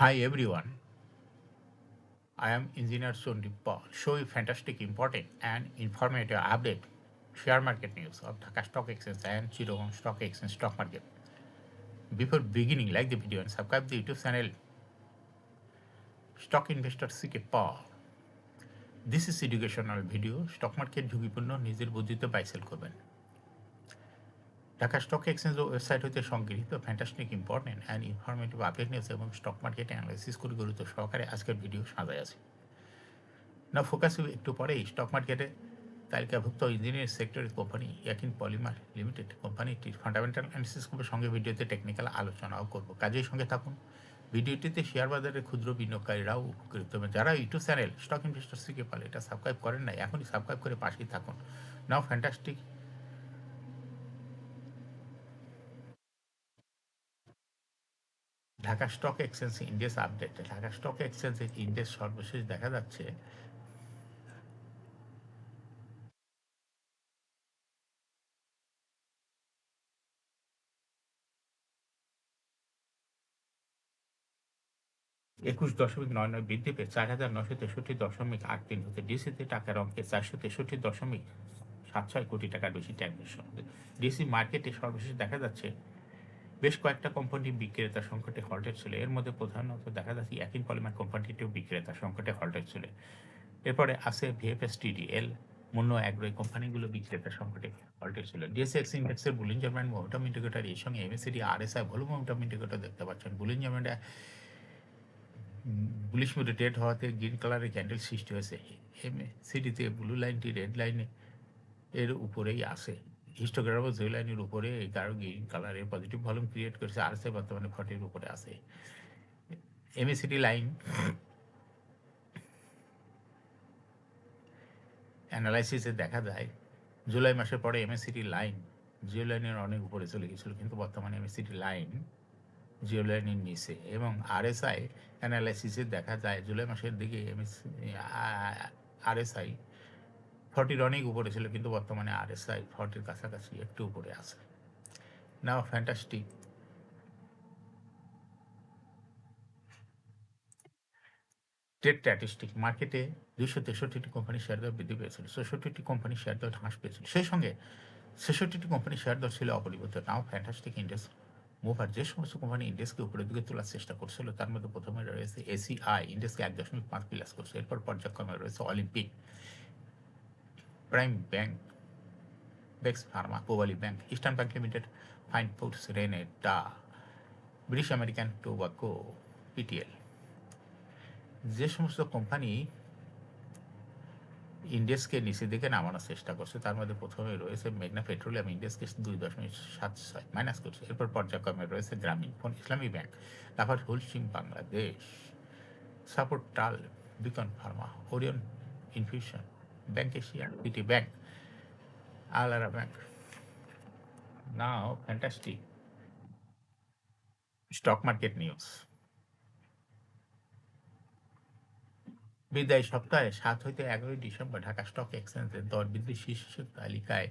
Hi everyone, I am Engineer Sundip Paul. Show you fantastic, important, and informative update share market news of Dhaka Stock Exchange and Chittagong Stock Exchange stock market. Before beginning, like the video and subscribe the YouTube channel Stock Investor CK Paul. This is educational video. Stock market ঝুঁকিপূর্ণ নিজের বুদ্ধিতে buy sell করবেন। Dhaka stock exchange website হতে সংগৃহীত fantastic important and informative update news এবং stock market analysis করে গুরুত্ব সহকারে আজকের ভিডিও সাজায় আছে। না ফোকাস একটু পরেই স্টক মার্কেটে তালিকাভুক্ত ইঞ্জিনিয়ারিং সেক্টরের কোম্পানি ইয়াকিন পলিমার লিমিটেড কোম্পানিটির ফান্ডামেন্টাল অ্যানালিসিস করবে, সঙ্গে ভিডিওতে টেকনিক্যাল আলোচনাও করব। কাজেই সঙ্গে থাকুন। ভিডিওটিতে শেয়ার বাজারের ক্ষুদ্র বিনিয়োগকারীরাও উপকৃত হবে। যারা ইউটিউব চ্যানেল স্টক ইনভেস্টর শিখে পারে এটা সাবস্ক্রাইব করেন না, এখনই সাবস্ক্রাইব করে পাশেই থাকুন। Now fantastic Dhaka stock exchange index update. Dhaka stock এক্সচেঞ্জের ইন্ডেক্স সর্বশেষ দেখা যাচ্ছে 21.99 বৃদ্ধি পেয়ে 4,963.83 হতে ডিসিতে টাকার অঙ্কে 463.76 কোটি টাকার বেশি ট্রানজ্যাকশন। ডিসি মার্কেটে সর্বশেষ দেখা যাচ্ছে বেশ কয়েকটা কোম্পানি বিক্রেতা সংকটে হল্টেড ছিল। এর মধ্যে প্রধানত দেখা যাচ্ছে ইয়াকিন পলিমার কোম্পানিটিও বিক্রেতা সংকটে হল্টেড ছিল। এরপরে আছে ভিএফএসটিডিএল, মুন্নো অ্যাগ্রো, এই কোম্পানিগুলো বিক্রেতা সংকটে হল্টেড ছিল। ডিএসএক্স ইন্ডেক্সের বুলিঞ্জার ব্যান্ড মোমেন্টাম ইন্ডিকেটর, এর সঙ্গে MACD RSI volume momentum indicator দেখতে পাচ্ছেন। বুলিঞ্জার ব্যান্ডে বুলিশ মুডে ট্রেড হওয়াতে গ্রিন কালারের ক্যান্ডেল সৃষ্টি হয়েছে। এমএসিডিতে ব্লু লাইনটি রেড লাইনে এর উপরেই আসে। হিস্টোগ্রাফ জিরো লাইনের উপরে এই গাঢ় গ্রিন কালারের পজিটিভ ভলিউম ক্রিয়েট করেছে। আরএসআই বর্তমানে 40-র উপরে আসে। এমএসিডি লাইন অ্যানালাইসিসে দেখা যায় জুলাই মাসের পরে এমএসিডি লাইন জিও লাইনের অনেক উপরে চলে গেছিল, কিন্তু বর্তমানে এমএসিডি লাইন জিও লাইনের নিচে। এবং আরএসআই অ্যানালাইসিসে দেখা যায় জুলাই মাসের দিকে আরএসআই 40-র অনেক উপরে ছিল, কিন্তু বর্তমানে আরএসআই 40-র কাছাকাছি একটু উপরে আছে। নাও ফ্যান্টাস্টিক ট্রেড স্ট্যাটিস্টিক। মার্কেটে 263টি কোম্পানির শেয়ার দর বৃদ্ধি পেয়েছিল, 64টি কোম্পানির শেয়ার দর হ্রাস পেয়েছিল। সেই সঙ্গে 66টি কোম্পানির শেয়ার দর ছিল অপরিবর্তিত। নাও ফ্যান্টাস্টিক ইন্ডেক্স মুভার যে সমস্ত কোম্পানি ইন্ডেক্সকে উপরের দিকে তোলার চেষ্টা করছিল তার মধ্যে প্রথমে রয়েছে এসিআই, ইন্ডেক্সকে 1.5 প্লাস করছে। এরপর পর্যায়ক্রমে রয়েছে অলিম্পিক, প্রাইম ব্যাংক, বেক্স pharma, Pubali bank, eastern bank limited, fine foods, Renata, British American Tobacco, PTL. যে সমস্ত কোম্পানি ইন্ডেক্সকে নিচের দিকে নামানোর চেষ্টা করছে তার মধ্যে প্রথমে রয়েছে মেঘনা পেট্রোলিয়াম, ইন্ডেক্সকে 2.76 মাইনাস করছে। এরপর পর্যায়ক্রমে রয়েছে Grameen phone, Islami bank, Lafarge Holcim Bangladesh, সাপোর্ট টাল, beacon pharma, Orion infusion, bank Asia, city bank, আলারা bank. Now fantastic stock market news. বিদায় সপ্তাহে 7 হইতে 11 ডিসেম্বর ঢাকা স্টক এক্সচেঞ্জের দর বৃদ্ধির শীর্ষ তালিকায়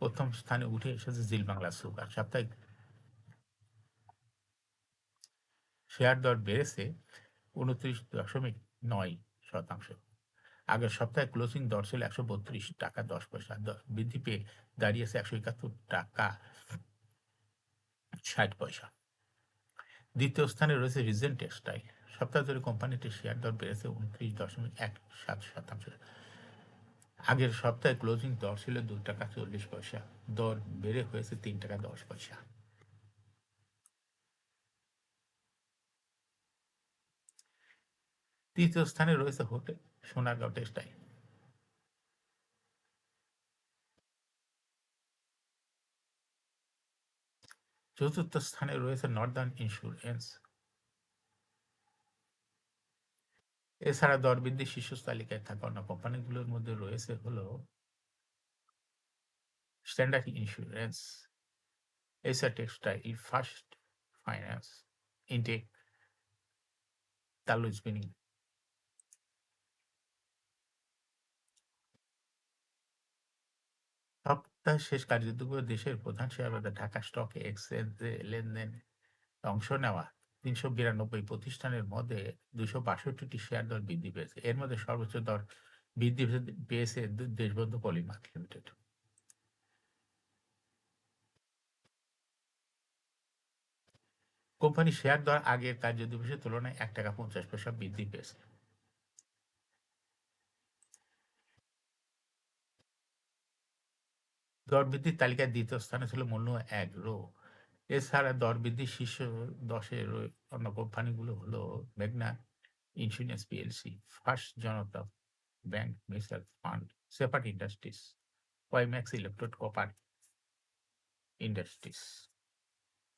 প্রথম স্থানে উঠে এসেছে জিল বাংলা সুগার। সাপ্তাহিক শেয়ার দর বেড়েছে 29.9%। আগের সপ্তাহে ক্লোজিং দর ছিল 132 টাকা 10 পয়সা, বৃদ্ধি পেয়ে দাঁড়িয়েছে 171 টাকা 60 পয়সা। দ্বিতীয় স্থানে রয়েছে রিজেন্ট টেক্সটাইল। সপ্তাহ ধরে কোম্পানিটির শেয়ার দর বেড়েছে 29.17%। আগের সপ্তাহে ক্লোজিং দর ছিল 2 টাকা 40 পয়সা, দর বেড়ে হয়েছে 3 টাকা 10 পয়সা। তৃতীয় স্থানে রয়েছে হোটেল সোনারগাঁও টেক্সটাইল। চতুর্থ স্থানে রয়েছে নর্দার্ন ইন্স্যুরেন্স। এছাড়া দরবৃদ্ধির শীর্ষ তালিকায় থাকা অন্য কোম্পানিগুলোর মধ্যে রয়েছে হলো standard insurance, SR textile, first finance, Intech, Tallu spinning. সপ্তাহ শেষ কার্যদিবসে দেশের প্রধান শেয়ার বাজার ঢাকা স্টক এক্সচেঞ্জে লেনদেন অংশ নেওয়া 392 প্রতিষ্ঠানের মধ্যে 262টি শেয়ার দর বৃদ্ধি পেয়েছে। এর মধ্যে সর্বোচ্চ দর বৃদ্ধি পেয়েছে দেশবন্ধু পলিমার্ক লিমিটেড। কোম্পানির শেয়ার দর আগের কার্যদিবসের তুলনায় ৳1.50 বৃদ্ধি পেয়েছে। দর বৃদ্ধির তালিকায় দ্বিতীয় স্থানে ছিল মূল্য অ্যাগ্রো। এছাড়া দর বৃদ্ধির শীর্ষ 10 এর অন্য কোম্পানিগুলো হলো মেঘনা insurance PLC, first Janata bank mutual fund, সেপাট industries, WiMAX electrode copper industries,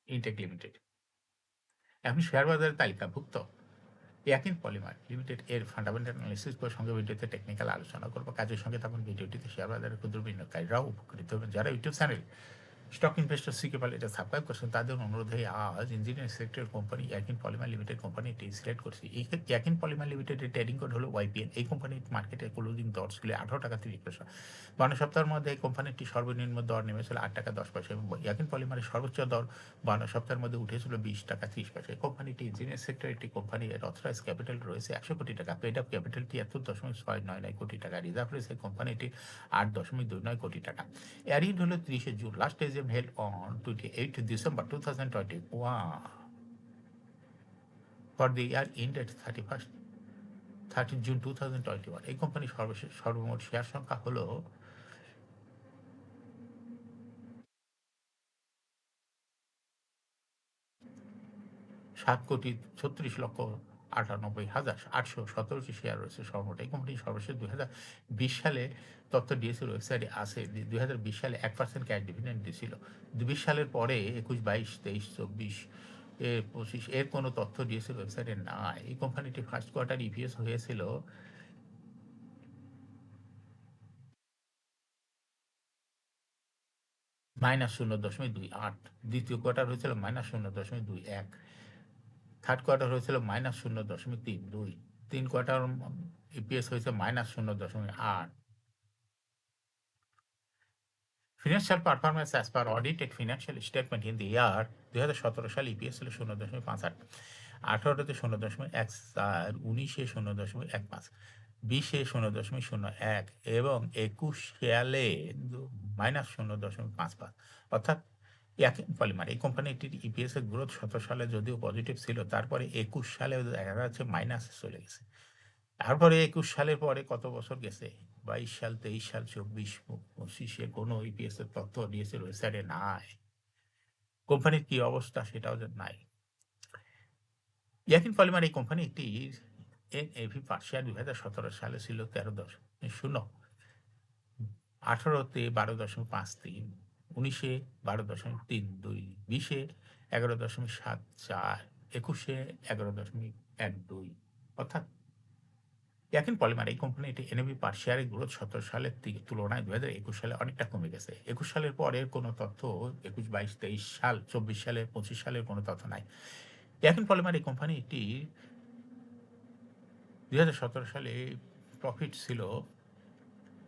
intech limited. এখন শেয়ার বাজারের তালিকাভুক্ত ইয়াকিন পলিমার লিমিটেড এর ফান্ডামেন্টাল অ্যানালিসিস প্রসঙ্গে ভিডিওতে টেকনিক্যাল আলোচনা করব। কাজের সঙ্গে তখন ভিডিওটিতে শেয়ার বাজারের ক্ষুদ্র বিনিয়োগকারীরাও উপকৃত হবেন। যারা ইউটিউব চ্যানেল স্টক ইনভেস্টর সিকে পালে এটা সাবস্ক্রাইব করছেন, তাদের অনুরোধে আজ ইঞ্জিনিয়ারিং সেক্টরের কোম্পানি ইয়াকিন পলিমার লিমিটেড কোম্পানিটি সিলেক্ট করছি। এই ইয়াকিন পলিমার লিমিটেডের ট্রেডিং কোড হলো ওয়াইপিএল। এই কোম্পানির মার্কেটে ক্লোজিং দর ছিল ৳18.30। 12 সপ্তাহের মধ্যে এই কোম্পানিটি সর্বনিম্ন দর নেমেছিল ৳8.10 এবং ইয়াকিন পলিমারের সর্বোচ্চ দর 12 সপ্তাহের মধ্যে উঠেছিল ৳20.30। এই কোম্পানিটি ইঞ্জিনিয়ারিং সেক্টরের একটি কোম্পানি। এর অথরাইজ ক্যাপিটাল রয়েছে ৳100 কোটি। পেড আপ ক্যাপিটাল ৳73.699 কোটি। রিজার্ভ রয়েছে কোম্পানিটি ৳8.29 কোটি। এরিড হলো 30 জুন। Last AGM held on 28 December 2021 for the year ended 30 June 2021। এই কোম্পানির সর্বমোট শেয়ার সংখ্যা হলো 7,36,98,817টি শেয়ার রয়েছে সর্বমোট। এই কোম্পানি সর্বশেষ 2020 সালে তথ্য ডিএসইর ওয়েবসাইটে আছে। 2020 সালে 1% ক্যাশ ডিভিডেন্ড দিয়েছিল। 20 সালের পরে 21, 22, 23, 24, 25 এর কোনো তথ্য ডিএসইর ওয়েবসাইটে নাই। এই কোম্পানিটি ফার্স্ট কোয়ার্টার ইপিএস হয়েছিল -0.28, দ্বিতীয় কোয়ার্টার হয়েছিল -0.21, থার্ড কোয়ার্টার হয়েছিল -0.32, 3 কোয়ার্টার ইপিএস হয়েছে -0.8। Financial performance as per audited financial statement in the year 2017 সালে ইপিএস ছিল 0.58, 18-তে 0.14, 19-এ 0.15, 20-এ 0.01 এবং 21 সালে -0.55। অর্থাৎ ইয়াকিন পলিমার এই কোম্পানিটির ইপিএস এর গ্রোথ 17 সালে যদিও পজিটিভ ছিল, তারপরে 21 সালে দেখা যাচ্ছে মাইনাসে চলে গেছে। তারপরে 21 সালের পরে কত বছর গেছে? 22 সাল, 23 সাল, 24, 25-এ কোনো ইপিএস এর তথ্য ডিএসইর ওয়েবসাইটে নাই। কোম্পানির কি অবস্থা সেটাও নাই। ইয়াকিন পলিমার এই কোম্পানি একটি এনএভি পার শেয়ার 2017 সালে ছিল 13.0, 18-তে 12.53, 19-এ 12.32, 20-এ 11.74, 21-এ 11.12। অর্থাৎ ইয়াকিন পলিমার এই কোম্পানিটি এনএভি পার শেয়ারের গ্রোথ 17 সালের তুলনায় 2021 সালে অনেকটা কমে গেছে। 21 সালের পরের কোনো তথ্য 21, 22, 23 সাল, 24 সালে, 25 সালের কোনো তথ্য নাই। ইয়াকিন পলিমার এই কোম্পানিটি 2017 সালে প্রফিট ছিল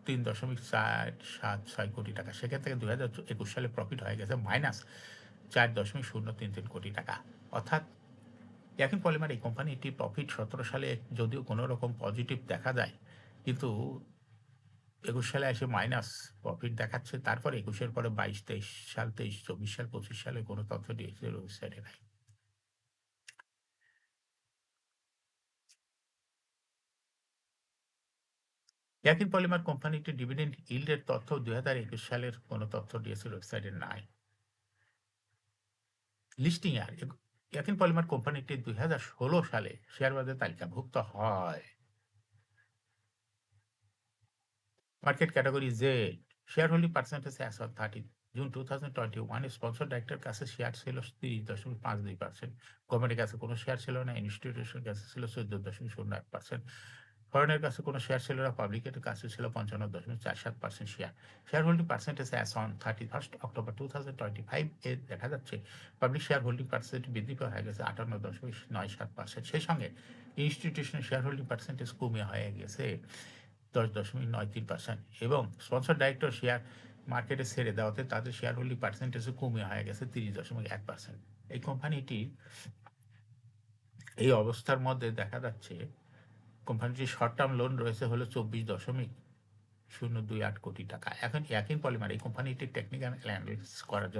৳3.476 কোটি। সেখান থেকে 2021 সালে প্রফিট হয়ে গেছে -4.033 কোটি। অর্থাৎ ইয়াকিন পলিমার এই কোম্পানিটি প্রফিট 17 সালে যদিও কোনো রকম পজিটিভ দেখা যায়, কিন্তু 21 সালে এসে মাইনাস প্রফিট দেখাচ্ছে। তারপরে 21-এর পরে 22, 23 সাল, 23, 24 সাল, 25 সালে কোনো তথ্য ডিএসইর ওয়েবসাইটে নাই। ইয়াকিন পলিমার কোম্পানিটির ডিভিডেন্ড ইল্ডের তথ্য 2021 সালের কোনো তথ্য ডিএসইর ওয়েবসাইটে নাই। লিস্টিং ইয়ার ইয়াকিন পলিমার কোম্পানিটি 2016 সালে শেয়ার বাজারে তালিকাভুক্ত হয়। Market category Z, share holding percentage as on 30 June 2021 sponsor ডাইরেক্টরের কাছে শেয়ার ছিল 30.52%, গভর্নমেন্টের কাছে কোনো শেয়ার ছিল না, ইনস্টিটিউশনের কাছে ছিল 14.01%, ফরেনের কাছে কোনো শেয়ার ছিল না, পাবলিকের কাছে ছিল 55.47% share. Share holding percentage as on 31 October 2025 এ দেখা যাচ্ছে পাবলিক শেয়ার হোল্ডিং পার্সেন্টেজ বৃদ্ধি হয়ে গেছে 58.97%। সেই সঙ্গে ইনস্টিটিউশনের শেয়ার হোল্ডিং পার্সেন্টেজ কমে হয়ে গেছে 10.93% এবং স্পন্সর ডাইরেক্টর শেয়ার মার্কেটে ছেড়ে দেওয়াতে তাদের শেয়ার হোল্ডিং পার্সেন্টেজও কমে হয়ে গেছে 30.1%। এই কোম্পানিটি এই অবস্থার মধ্যে দেখা যাচ্ছে কোম্পানিটির শর্ট টার্ম লোন রয়েছে হলো 24.028 কোটি টাকা। এখন ইয়াকিন পলিমার এই কোম্পানিটির টেকনিক্যাল অ্যানালিসিস করার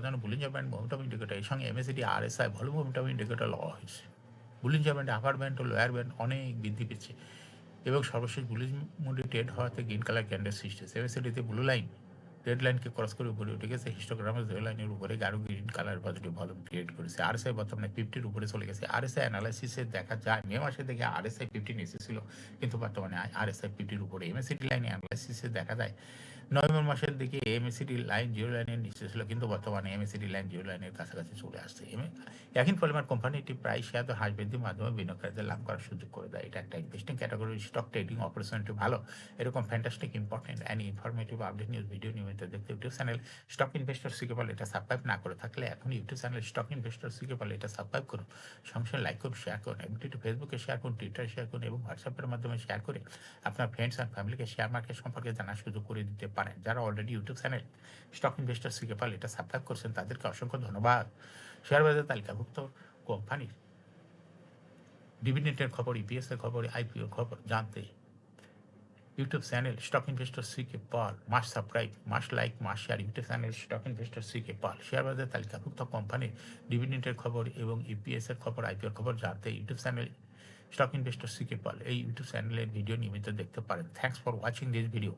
জন্য বুলিঞ্জার ব্যান্ড মোমেন্টাম ইন্ডিকেটর এর সঙ্গে MACD RSI volume momentum indicator লওয়া হয়েছে। বুলিঞ্জার ব্যান্ড আপার ব্যান্ড ও লোয়ার ব্যান্ড অনেক বৃদ্ধি পেয়েছে এবং সর্বশেষ বুলিশ মুডে ট্রেড হওয়াতে গ্রিন কালার ক্যান্ডেল সৃষ্টি হয়েছে। এমএসিডিতে ব্লু লাইন রেড লাইনকে ক্রস করে উপরে উঠে গেছে। হিস্টোগ্রামের রেড লাইনের উপরে গাঢ় green colour positive volume create করেছে। আরএসআই বর্তমানে 50-র উপরে চলে গেছে। আরএসআই অ্যানালাইসিসে দেখা যায় মে মাসে দেখে আরএসআই 50 নিচে ছিল, কিন্তু বর্তমানে আরএসআই 50-র উপরে। এমএসিডি লাইনে অ্যানালাইসিসে দেখা যায় নভেম্বর মাসের দিকে এমএসিডি লাইন জিরো লাইনের নিচে ছিল, কিন্তু বর্তমানে এমএসিডি লাইন জিরো লাইনের কাছাকাছি চলে আসছে। ইয়াকিন পলিমার কোম্পানিটি প্রায় শেয়ার হ্রাস বৃদ্ধির মাধ্যমে বিনিয়োগকারীদের লাভ করার সুযোগ করে দেয়। এটা একটা ইনভেস্টিং ক্যাটাগরি। স্টক ট্রেডিং অপারেশনটি ভালো। এরকম fantastic important and informative update news video নিয়মিত দেখতে YouTube channel stock investor C K Pal এটা সাবস্ক্রাইব না করে থাকলে এখন YouTube channel stock investor C K Pal এটা সাবস্ক্রাইব করুন। সঙ্গে লাইক করুন, শেয়ার করুন, এবং ফেসবুকে শেয়ার করুন, টুইটারে শেয়ার করুন এবং হোয়াটসঅ্যাপের মাধ্যমে শেয়ার করে আপনার ফ্রেন্ডস অ্যান্ড ফ্যামিলিকে শেয়ার মার্কেট সম্পর্কে জানার সুযোগ করে দিতে পারেন। যারা already YouTube channel stock investor C K Pal এটা সাবস্ক্রাইব করছেন তাদেরকে অসংখ্য ধন্যবাদ। শেয়ার বাজার তালিকাভুক্ত কোম্পানির ডিভিডেন্ডের খবর, ইপিএসের খবর, আইপিওর খবর জানতে YouTube channel stock investor C K Pal must subscribe, must like, must share. YouTube channel stock investor C K Pal share বাজার তালিকাভুক্ত কোম্পানির ডিভিডেন্ডের খবর এবং ইপিএসের খবর, আইপিওর খবর জানতে YouTube channel stock investor C K পাল এই ইউটিউব চ্যানেলের ভিডিও নিয়মিত দেখতে পারেন। Thanks for watching this video.